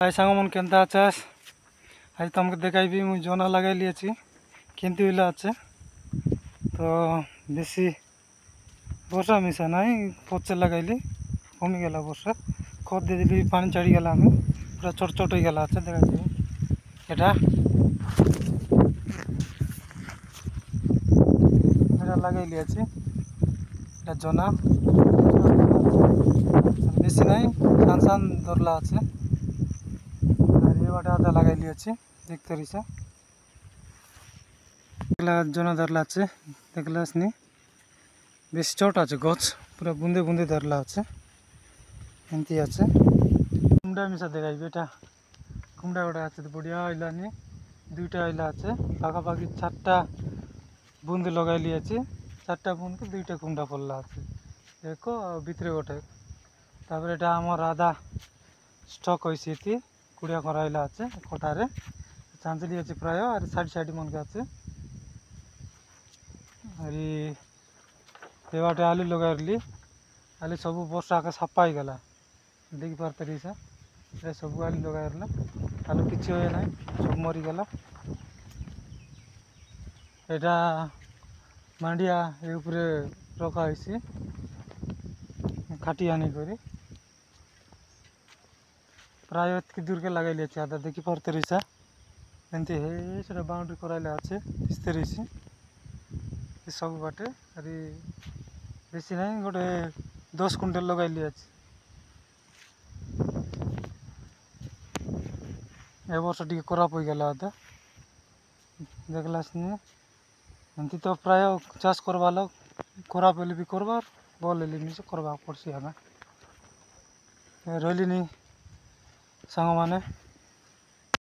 हाय सांग मन केनता आछास। आज तुमको देखाइबी मुझे जोना लगाई लिएछि केंती हुईला आछे। तो बेसी वर्षा मिसा नाई पचे लगाइली कमी गला वर्षा खत दे दिली पानी चढ़ी गला हमें पूरा छोट छोट हो गला आछे देखाइबी एटा एटा लगाई लिएछि एटा जोना बेसी नाई सान सान धरला आछे आधा लगाई लिएछि एक तरी से जोना धरला আছে देखलास नी बेस छोट আছে गछ पूरा बुंदे बुंदे धरला আছে एंती আছে कुमडा मिसा देखाइबे এটা कुमडा गोटा আছে तो बढ़िया आइला नी दुईटा आइला আছে पाखा पाखी चारटा बुंद लगाई लिएछि चारटा बुंद के दुईटा कुमडा पड़ला আছে देखो भितरे गोटे तापर এটা हमर आधा स्टॉक होइसिति कुड़िया कराइला আছে कोठारे चांचली আছে प्राय और साइड साइड मन के আছে अरे एबाटे आलू लगाइली आलू सब वर्षा का सफा ही गला देखि पारतरी से ए सब आलू लगाइला आलू किछि होय ना सब मरी गला एटा मांडिया ए ऊपर रखा होइसी खाटी आनी करी प्राय कि दूर के लगाइले छै आधा देखि पारतरी से एंती हे सेटा बाउंड्री कराइला আছে इस तरी से सब बाटे अरे बेसी नहीं गोटे 10 कुंटल लगाइली अच्छे ए वर्ष टी खराब हो गला आधा देखलास एमती तो प्राय चाष करवा लोग खराब होले भी करबार भल हेले भी करवा पड़सी हमें रही नहीं सांग माने।